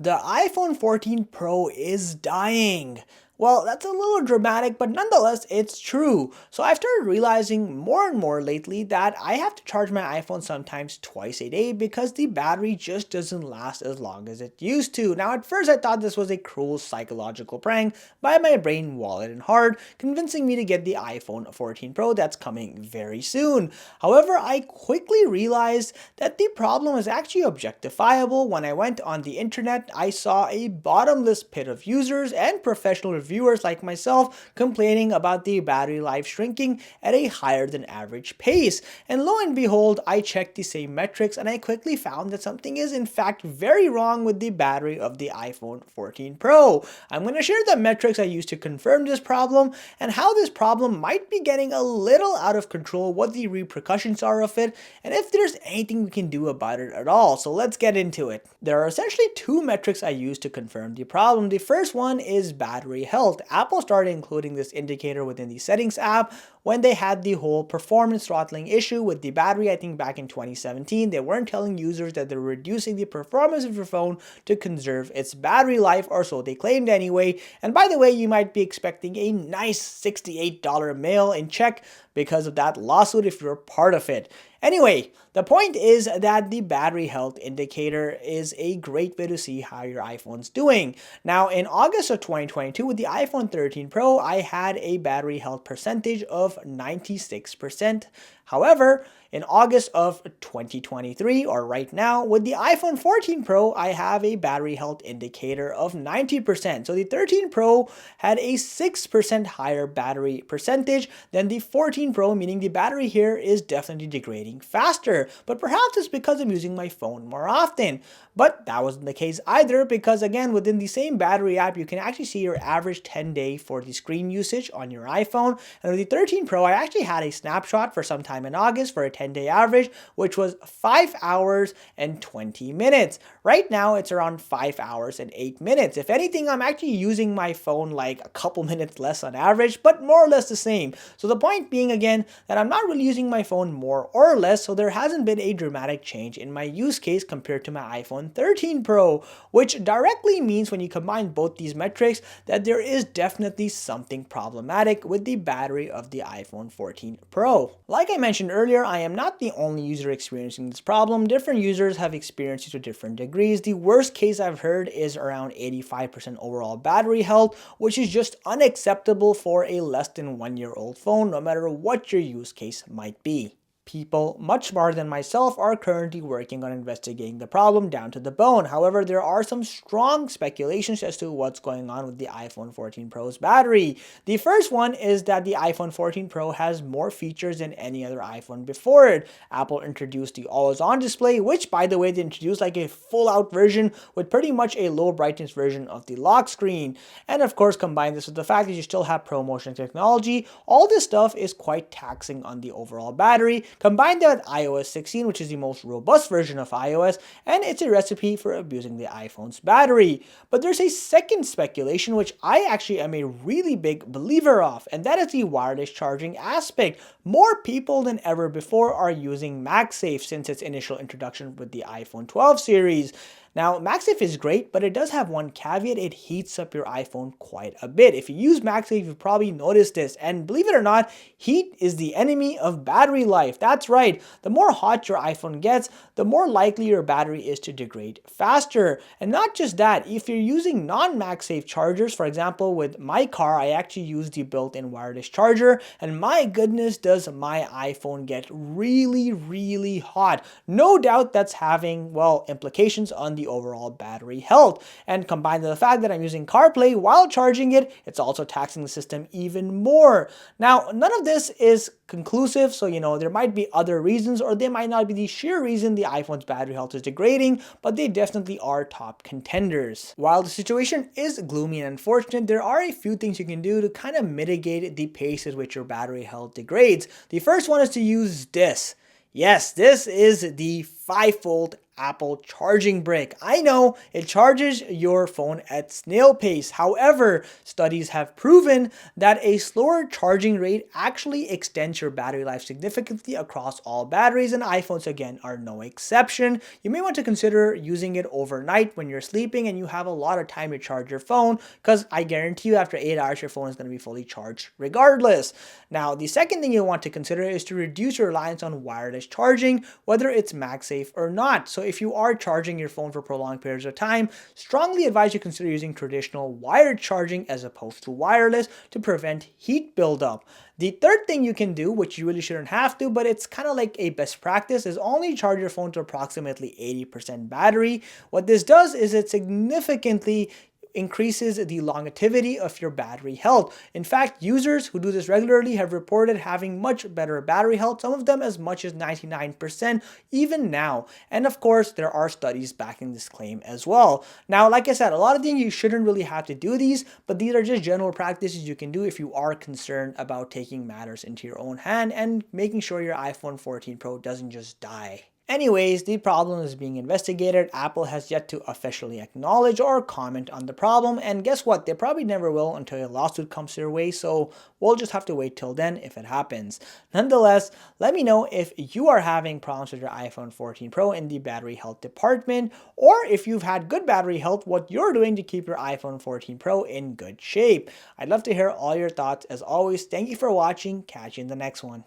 The iPhone 14 Pro is dying. Well, that's a little dramatic, but nonetheless, it's true. So I've started realizing more and more lately that I have to charge my iPhone sometimes twice a day because the battery just doesn't last as long as it used to. Now, at first I thought this was a cruel psychological prank by my brain, wallet, and heart, convincing me to get the iPhone 14 Pro that's coming very soon. However, I quickly realized that the problem is actually objectifiable. When I went on the internet, I saw a bottomless pit of users and professional reviewers like myself complaining about the battery life shrinking at a higher than average pace. And lo and behold, I checked the same metrics and I quickly found that something is in fact very wrong with the battery of the iPhone 14 Pro. I'm going to share the metrics I used to confirm this problem and how this problem might be getting a little out of control, what the repercussions are of it, and if there's anything we can do about it at all. So let's get into it. There are essentially two metrics I use to confirm the problem. The first one is battery health. Apple started including this indicator within the settings app when they had the whole performance throttling issue with the battery. I think back in 2017, they weren't telling users that they're reducing the performance of your phone to conserve its battery life, or so they claimed anyway. And by the way, you might be expecting a nice $68 mail in check because of that lawsuit if you're part of it. Anyway, the point is that the battery health indicator is a great way to see how your iPhone's doing. Now, in August of 2022, with the iPhone 13 Pro, I had a battery health percentage of 96%. However, in August of 2023, or right now, with the iPhone 14 Pro, I have a battery health indicator of 90%. So the 13 Pro had a 6% higher battery percentage than the 14 Pro, meaning the battery here is definitely degrading faster. But perhaps it's because I'm using my phone more often. But that wasn't the case either, because again, within the same battery app, you can actually see your average 10-day for the screen usage on your iPhone. And with the 13 Pro, I actually had a snapshot for some time in August for a 10-day average, which was 5 hours and 20 minutes. Right now, it's around 5 hours and 8 minutes. If anything, I'm actually using my phone like a couple minutes less on average, but more or less the same. So the point being again, that I'm not really using my phone more or less, so there hasn't been a dramatic change in my use case compared to my iPhone 13 Pro, which directly means when you combine both these metrics that there is definitely something problematic with the battery of the iPhone 14 Pro. Like I mentioned earlier, I am not the only user experiencing this problem. Different users have experienced it to different degrees. The worst case I've heard is around 85% overall battery health, which is just unacceptable for a less than 1-year-old phone, no matter what your use case might be. People much smarter than myself are currently working on investigating the problem down to the bone. However, there are some strong speculations as to what's going on with the iPhone 14 Pro's battery. The first one is that the iPhone 14 Pro has more features than any other iPhone before it. Apple introduced the always-on display, which by the way, they introduced like a full-out version with pretty much a low brightness version of the lock screen. And of course, combine this with the fact that you still have ProMotion technology, all this stuff is quite taxing on the overall battery. Combine that with iOS 16, which is the most robust version of iOS, and it's a recipe for abusing the iPhone's battery. But there's a second speculation, which I actually am a really big believer of, and that is the wireless charging aspect. More people than ever before are using MagSafe since its initial introduction with the iPhone 12 series. Now, MagSafe is great, but it does have one caveat: it heats up your iPhone quite a bit. If you use MagSafe, you've probably noticed this, and believe it or not, heat is the enemy of battery life. That's right, the more hot your iPhone gets, the more likely your battery is to degrade faster. And not just that, if you're using non-MagSafe chargers, for example, with my car, I actually use the built-in wireless charger, and my goodness, does my iPhone get really, really hot. No doubt that's having, well, implications on the overall battery health. And combined with the fact that I'm using CarPlay while charging it, it's also taxing the system even more. Now, none of this is conclusive, so there might be other reasons, or they might not be the sheer reason the iPhone's battery health is degrading, but they definitely are top contenders. While the situation is gloomy and unfortunate, there are a few things you can do to kind of mitigate the pace at which your battery health degrades. The first one is to use this. Yes, this is the 5-volt Apple charging brick. I know it charges your phone at snail pace. However, studies have proven that a slower charging rate actually extends your battery life significantly across all batteries, and iPhones again are no exception. You may want to consider using it overnight when you're sleeping and you have a lot of time to charge your phone, because I guarantee you after 8 hours your phone is going to be fully charged regardless. Now, the second thing you want to consider is to reduce your reliance on wireless charging, whether it's MagSafe or not. So if you are charging your phone for prolonged periods of time, strongly advise you consider using traditional wired charging as opposed to wireless to prevent heat buildup. The third thing you can do, which you really shouldn't have to, but it's kind of like a best practice, is only charge your phone to approximately 80% battery. What this does is it significantly increases the longevity of your battery health. In fact, users who do this regularly have reported having much better battery health, some of them as much as 99% even now. And of course, there are studies backing this claim as well. Now, like I said, a lot of things you shouldn't really have to do these, but these are just general practices you can do if you are concerned about taking matters into your own hand and making sure your iPhone 14 Pro doesn't just die. Anyways, the problem is being investigated. Apple has yet to officially acknowledge or comment on the problem, and guess what? They probably never will until a lawsuit comes their way, so we'll just have to wait till then if it happens. Nonetheless, let me know if you are having problems with your iPhone 14 Pro in the battery health department, or if you've had good battery health, what you're doing to keep your iPhone 14 Pro in good shape. I'd love to hear all your thoughts. As always, thank you for watching. Catch you in the next one.